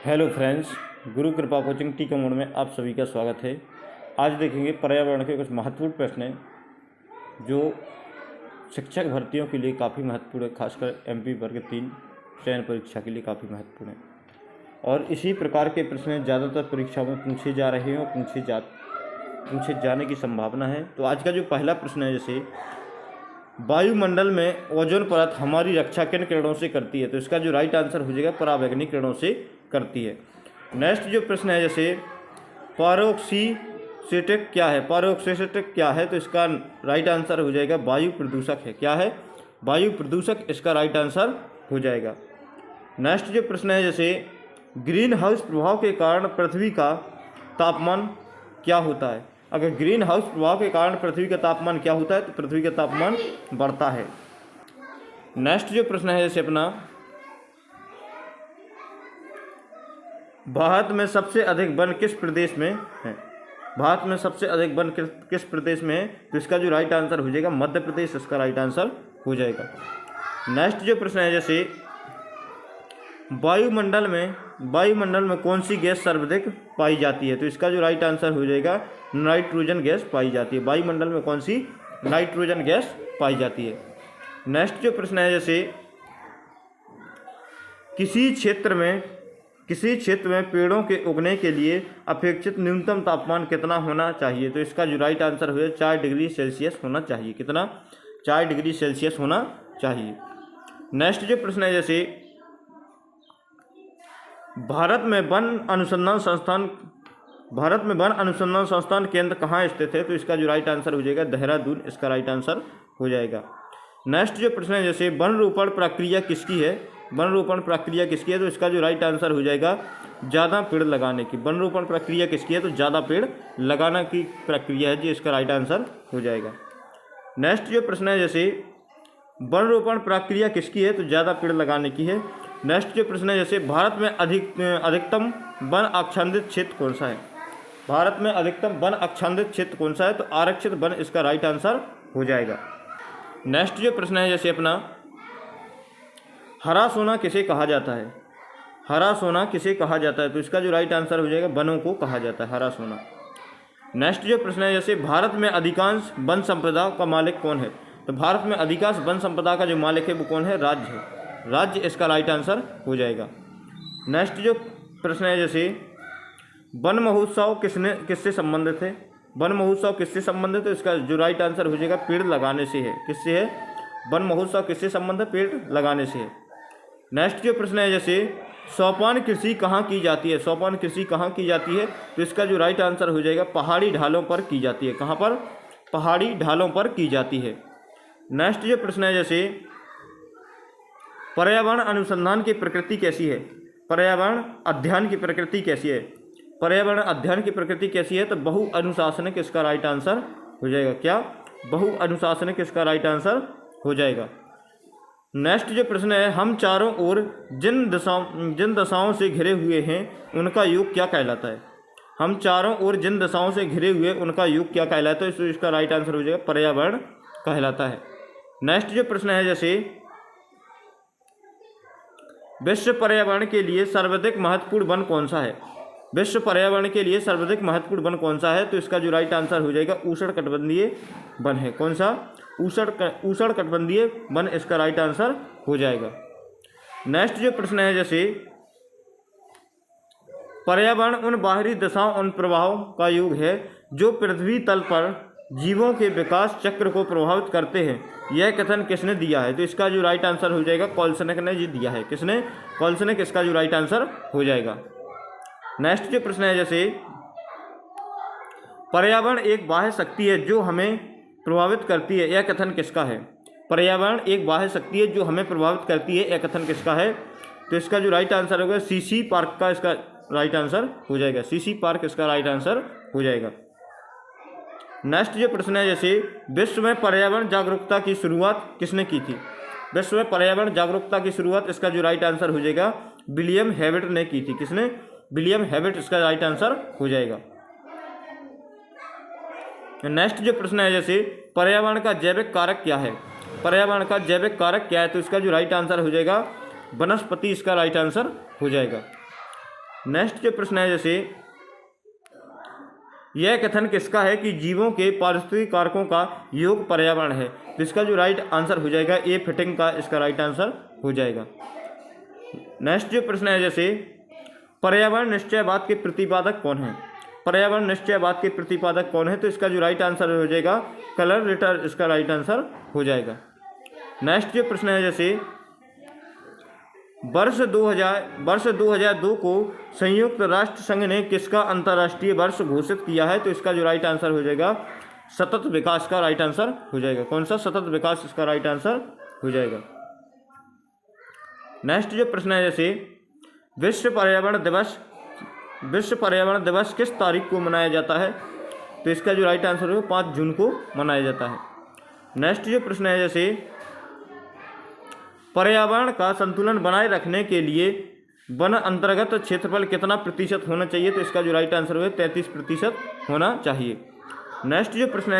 Hello friends, गुरु कृपा coaching T के mode में आप सभी का स्वागत है। आज देखेंगे पर्यावरण के कुछ महत्वपूर्ण प्रश्न हैं जो शिक्षक भर्तियों के लिए काफ़ी महत्वपूर्ण है, खासकर एमपी वर्ग 3 चयन परीक्षा के लिए काफ़ी महत्वपूर्ण है। और इसी प्रकार के प्रश्न ज़्यादातर परीक्षाओं में पूछे जा रहे हैं और पूछे जाने की संभावना है। तो आज का जो पहला प्रश्न है, जैसे वायुमंडल में ओजोन परत हमारी रक्षा किन किरणों से करती है, तो इसका जो राइट आंसर हो जाएगा पराबैंगनी किरणों से करती है। नेक्स्ट जो प्रश्न है, जैसे पैरोक्सीसेटिक क्या है, पैरोक्सीसेटिक क्या है, तो इसका राइट आंसर हो जाएगा वायु प्रदूषक है। क्या है? वायु प्रदूषक इसका राइट आंसर हो जाएगा। नेक्स्ट जो प्रश्न है, जैसे ग्रीन हाउस प्रभाव के कारण पृथ्वी का तापमान क्या होता है। अगर ग्रीन हाउस प्रभाव के कारण पृथ्वी का तापमान क्या होता है, तो पृथ्वी का तापमान बढ़ता है। नेक्स्ट जो प्रश्न है, जैसे अपना भारत में सबसे अधिक वन किस प्रदेश में है। भारत में सबसे अधिक वन किस प्रदेश में है, तो इसका जो राइट आंसर हो जाएगा मध्य प्रदेश, इसका राइट आंसर हो जाएगा। नेक्स्ट जो प्रश्न है, जैसे वायुमंडल में कौन सी गैस सर्वाधिक पाई जाती है, तो इसका जो राइट आंसर हो जाएगा नाइट्रोजन गैस पाई जाती है। वायुमंडल में कौन सी नाइट्रोजन गैस पाई जाती है। नेक्स्ट जो प्रश्न है, जैसे किसी क्षेत्र में पेड़ों के उगने के लिए अपेक्षित न्यूनतम तापमान कितना होना चाहिए, तो इसका जो राइट आंसर हो जाएगा 4 डिग्री सेल्सियस होना चाहिए। कितना? 4 डिग्री सेल्सियस होना चाहिए। नेक्स्ट जो प्रश्न है, जैसे भारत में वन अनुसंधान संस्थान केंद्र कहाँ स्थित है, तो इसका जो राइट आंसर हो जाएगा देहरादून, इसका राइट आंसर हो जाएगा। नेक्स्ट जो प्रश्न है, जैसे वन रोपण प्रक्रिया किसकी है, तो इसका जो राइट आंसर हो जाएगा ज़्यादा पेड़ लगाने की। वन रोपण प्रक्रिया किसकी है, तो ज़्यादा पेड़ लगाना की प्रक्रिया है जी, इसका राइट आंसर हो जाएगा। नेक्स्ट जो प्रश्न है, जैसे वन रोपण प्रक्रिया किसकी है, तो ज़्यादा पेड़ लगाने की है। नेक्स्ट जो प्रश्न है, जैसे भारत में अधिकतम वन आच्छादित क्षेत्र कौन सा है। भारत में अधिकतम वन आच्छादित क्षेत्र कौन सा है, तो आरक्षित वन इसका राइट आंसर हो जाएगा। नेक्स्ट जो प्रश्न है, जैसे अपना हरा सोना किसे कहा जाता है। हरा सोना किसे कहा जाता है, तो इसका जो राइट आंसर हो जाएगा वनों को कहा जाता है हरा सोना। नेक्स्ट जो प्रश्न है, जैसे भारत में अधिकांश वन संपदा का मालिक कौन है, तो भारत में अधिकांश वन संपदा का जो मालिक है वो कौन है, राज्य है। राज्य इसका राइट आंसर हो जाएगा। नेक्स्ट जो प्रश्न है, जैसे वन महोत्सव किससे संबंधित है। वन महोत्सव किससे संबंधित है, इसका जो राइट आंसर हो जाएगा पेड़ लगाने से है। किससे है? वन महोत्सव किससे संबंधित है, पेड़ लगाने से है। नेक्स्ट जो प्रश्न है, जैसे सोपान कृषि कहाँ की जाती है। सोपान कृषि कहाँ की जाती है, तो इसका जो राइट आंसर हो जाएगा पहाड़ी ढालों पर की जाती है। कहाँ पर? पहाड़ी ढालों पर की जाती है। नेक्स्ट जो प्रश्न है, जैसे पर्यावरण अनुसंधान की प्रकृति कैसी है। पर्यावरण अध्ययन की प्रकृति कैसी है। पर्यावरण अध्ययन की प्रकृति कैसी है, तो बहु अनुशासनिक इसका राइट आंसर हो जाएगा। क्या? बहु अनुशासनिक इसका राइट आंसर हो जाएगा। नेक्स्ट जो प्रश्न है, हम चारों ओर जिन दशाओं से घिरे हुए हैं उनका योग क्या कहलाता है। हम चारों ओर जिन दशाओं से घिरे हुए उनका योग क्या कहलाता है, तो इसका राइट आंसर हो जाएगा पर्यावरण कहलाता है। नेक्स्ट जो प्रश्न है, जैसे विश्व पर्यावरण के लिए सर्वाधिक महत्वपूर्ण वन कौन सा है। विश्व पर्यावरण के लिए सर्वाधिक महत्वपूर्ण वन कौन सा है, तो इसका जो राइट आंसर हो जाएगा उष्णकटिबंधीय वन है। कौन सा? उष्णकटिबंधीय वन इसका राइट आंसर हो जाएगा। नेक्स्ट जो प्रश्न है, जैसे पर्यावरण उन बाहरी दशाओं उन प्रभावों का योग है जो पृथ्वी तल पर जीवों के विकास चक्र को प्रभावित करते हैं। यह कथन किसने दिया है, तो इसका जो राइट आंसर हो जाएगा कॉल्सनेक ने जी दिया है। किसने? कॉल्सनेक, इसका जो राइट आंसर हो जाएगा। नेक्स्ट जो प्रश्न है, जैसे पर्यावरण एक बाह्य शक्ति है जो हमें प्रभावित करती है, यह कथन किसका है। पर्यावरण एक बाह्य शक्ति है जो हमें प्रभावित करती है, यह कथन किसका है, तो इसका जो राइट आंसर होगा सीसी पार्क का इसका राइट आंसर हो जाएगा। सीसी पार्क इसका राइट आंसर हो जाएगा। नेक्स्ट जो प्रश्न है, जैसे विश्व में पर्यावरण जागरूकता की शुरुआत किसने की थी। विश्व में पर्यावरण जागरूकता की शुरुआत इसका जो राइट आंसर हो जाएगा विलियम हेविट ने की थी। किसने? विलियम हेविट, इसका राइट आंसर हो जाएगा। नेक्स्ट जो प्रश्न है, जैसे पर्यावरण का जैविक कारक क्या है। पर्यावरण का जैविक कारक क्या है, तो इसका जो राइट आंसर हो जाएगा वनस्पति, इसका राइट आंसर हो जाएगा। नेक्स्ट जो प्रश्न है जैसे यह कथन किसका है कि जीवों के पारिस्थितिक कारकों का योग पर्यावरण है। तो इसका जो राइट आंसर हो जाएगा ए फिटिंग का इसका राइट आंसर हो जाएगा। नेक्स्ट जो प्रश्न है जैसे पर्यावरण निश्चयवाद के प्रतिपादक कौन है। पर्यावरण निश्चयवाद के प्रतिपादक कौन है। तो इसका जो राइट आंसर हो जाएगा कलर रिटर इसका राइट आंसर हो जाएगा। नेक्स्ट जो प्रश्न है जैसे वर्ष 2002 को संयुक्त राष्ट्र संघ ने किसका अंतर्राष्ट्रीय वर्ष घोषित किया है। तो इसका जो राइट आंसर हो जाएगा सतत विकास का राइट आंसर हो जाएगा। कौन सा? सतत विकास इसका राइट आंसर हो जाएगा। नेक्स्ट जो प्रश्न है जैसे विश्व पर्यावरण दिवस किस तारीख को मनाया जाता है। तो इसका जो राइट आंसर होगा 5 जून को मनाया जाता है। नेक्स्ट जो प्रश्न है जैसे पर्यावरण का संतुलन बनाए रखने के लिए वन अंतर्गत क्षेत्रफल कितना प्रतिशत होना चाहिए। तो इसका जो राइट आंसर होगा 33% होना चाहिए। नेक्स्ट जो प्रश्न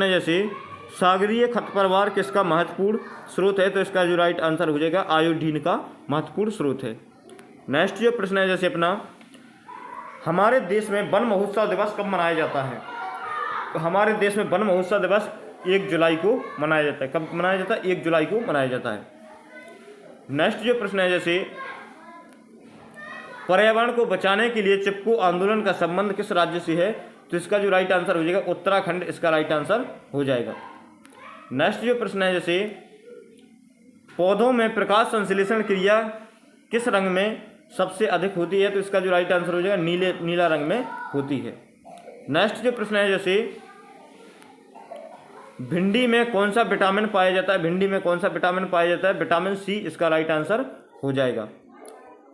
है जैसे सागरीय खरपतवार किसका महत्वपूर्ण स्रोत है। तो इसका जो राइट आंसर हो जाएगा आयोडीन का महत्वपूर्ण स्रोत है। नेक्स्ट जो प्रश्न है जैसे अपना हमारे देश में वन महोत्सव दिवस कब मनाया जाता है। तो हमारे देश में वन महोत्सव दिवस 1 जुलाई को मनाया जाता है। कब मनाया जाता है? 1 जुलाई को मनाया जाता है। नेक्स्ट जो प्रश्न है जैसे पर्यावरण को बचाने के लिए चिपको आंदोलन का संबंध किस राज्य से है। तो इसका जो राइट आंसर हो जाएगा उत्तराखंड इसका राइट आंसर हो जाएगा। नेक्स्ट जो प्रश्न है जैसे पौधों में प्रकाश संश्लेषण क्रिया किस रंग में सबसे अधिक होती है। तो इसका जो राइट आंसर हो जाएगा नीला रंग में होती है। नेक्स्ट जो प्रश्न है जैसे भिंडी में कौन सा विटामिन पाया जाता है। भिंडी में कौन सा विटामिन पाया जाता है? विटामिन सी इसका राइट आंसर हो जाएगा।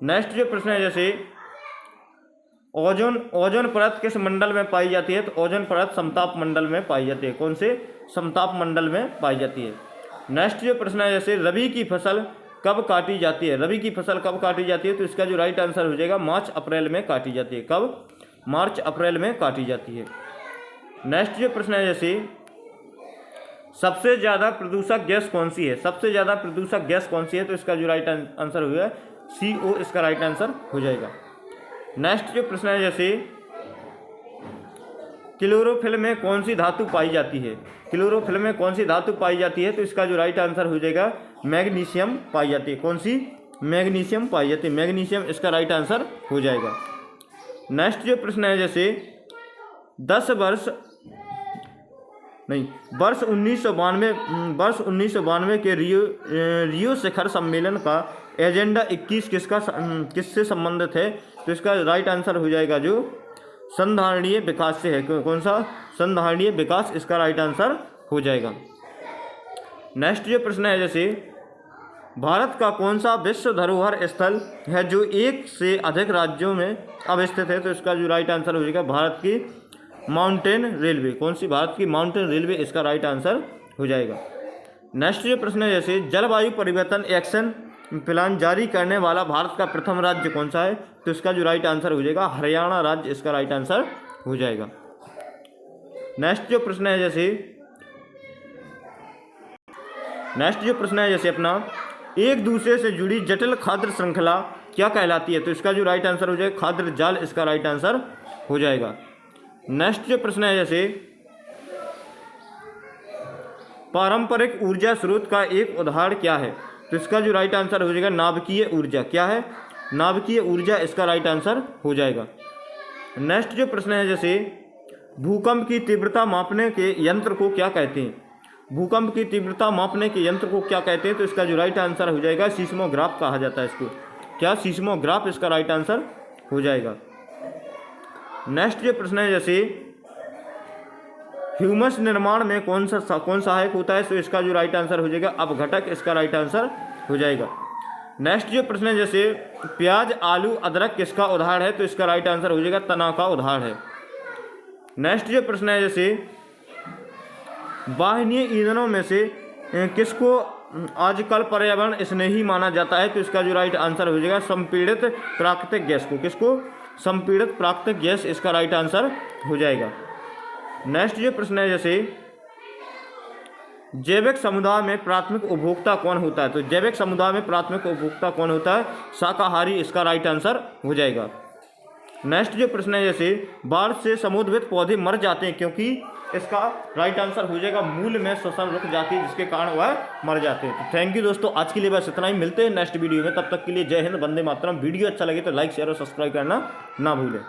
नेक्स्ट जो प्रश्न है जैसे ओजोन परत किस मंडल में पाई जाती है। तो ओजोन परत समताप मंडल में पाई जाती है। कौन से? समताप मंडल में पाई जाती है। नेक्स्ट जो प्रश्न है जैसे रबी की फसल कब काटी जाती है। रबी की फसल कब काटी जाती है। तो इसका जो राइट आंसर हो जाएगा मार्च अप्रैल में काटी जाती है। कब? मार्च अप्रैल में काटी जाती है। नेक्स्ट जो प्रश्न है जैसे सबसे ज़्यादा प्रदूषक गैस कौन सी है। सबसे ज़्यादा प्रदूषक गैस कौन सी है। तो इसका जो राइट आंसर हुआ CO इसका राइट आंसर हो जाएगा। नेक्स्ट जो प्रश्न है जैसे क्लोरोफिल में कौन सी धातु पाई जाती है। क्लोरोफिल में कौन सी धातु पाई जाती है। तो इसका जो राइट आंसर हो जाएगा मैग्नीशियम पाई जाती है। कौन सी? मैग्नीशियम पाई जाती है। मैग्नीशियम इसका राइट आंसर हो जाएगा। नेक्स्ट जो प्रश्न है जैसे वर्ष 1992 के रियो शिखर सम्मेलन का एजेंडा 21 किससे संबंधित है। तो इसका राइट आंसर हो जाएगा जो संधारणीय विकास से है। कौन सा? संधारणीय विकास इसका राइट आंसर हो जाएगा। नेक्स्ट जो प्रश्न है जैसे भारत का कौन सा विश्व धरोहर स्थल है जो एक से अधिक राज्यों में अवस्थित है। तो इसका जो राइट आंसर हो जाएगा भारत की माउंटेन रेलवे। कौन सी? भारत की माउंटेन रेलवे इसका राइट आंसर हो जाएगा। नेक्स्ट जो प्रश्न है जैसे जलवायु परिवर्तन एक्शन प्लान जारी करने वाला भारत का प्रथम राज्य कौन सा है। तो इसका जो राइट आंसर हो जाएगा हरियाणा राज्य इसका राइट आंसर हो जाएगा। नेक्स्ट जो प्रश्न है जैसे अपना एक दूसरे से जुड़ी जटिल खाद्य श्रृंखला क्या कहलाती है। तो इसका जो राइट आंसर हो जाएगा खाद्य जाल इसका राइट आंसर हो जाएगा। नेक्स्ट जो प्रश्न है जैसे पारंपरिक ऊर्जा स्रोत का एक उदाहरण क्या है। तो इसका जो राइट आंसर हो जाएगा नाभिकीय ऊर्जा। क्या है? नाभिकीय ऊर्जा इसका राइट आंसर हो जाएगा। नेक्स्ट जो प्रश्न है जैसे भूकंप की तीव्रता मापने के यंत्र को क्या कहते हैं। भूकंप की तीव्रता मापने के यंत्र को क्या कहते हैं। तो इसका जो राइट आंसर हो जाएगा सीस्मोग्राफ कहा जाता है इसको। क्या? सीस्मोग्राफ इसका राइट आंसर हो जाएगा। नेक्स्ट जो प्रश्न है जैसे ह्यूमस निर्माण में कौन सहायक होता है। तो इसका जो राइट आंसर हो जाएगा अपघटक इसका राइट आंसर हो जाएगा। नेक्स्ट जो प्रश्न है जैसे प्याज आलू अदरक किसका उदाहरण है। तो इसका राइट आंसर हो जाएगा तना का उदाहरण है। नेक्स्ट जो प्रश्न है जैसे वाहनीय ईंधनों में से किसको आजकल पर्यावरण स्नेही माना जाता है। तो इसका जो राइट आंसर हो जाएगा संपीड़ित प्राकृतिक गैस को। किसको? संपीड़ित प्राकृतिक गैस इसका राइट आंसर हो जाएगा। नेक्स्ट जो प्रश्न है जैसे जैविक समुदाय में प्राथमिक उपभोक्ता कौन होता है? तो जैविक समुदाय में प्राथमिक उपभोक्ता कौन होता है? शाकाहारी इसका राइट आंसर हो जाएगा। नेक्स्ट जो प्रश्न है, जैसे बाढ़ से समुद्रवित पौधे मर जाते हैं क्योंकि, इसका राइट आंसर हो जाएगा मूल में श्वसन रुक जाती है, जिसके कारण वह मर जाते हैं। तो थैंक यू दोस्तों, आज के लिए बस इतना ही। मिलते हैं नेक्स्ट वीडियो में, तब तक के लिए जय हिंद, वंदे मातरम। वीडियो अच्छा लगे तो लाइक शेयर और सब्सक्राइब करना ना भूलें।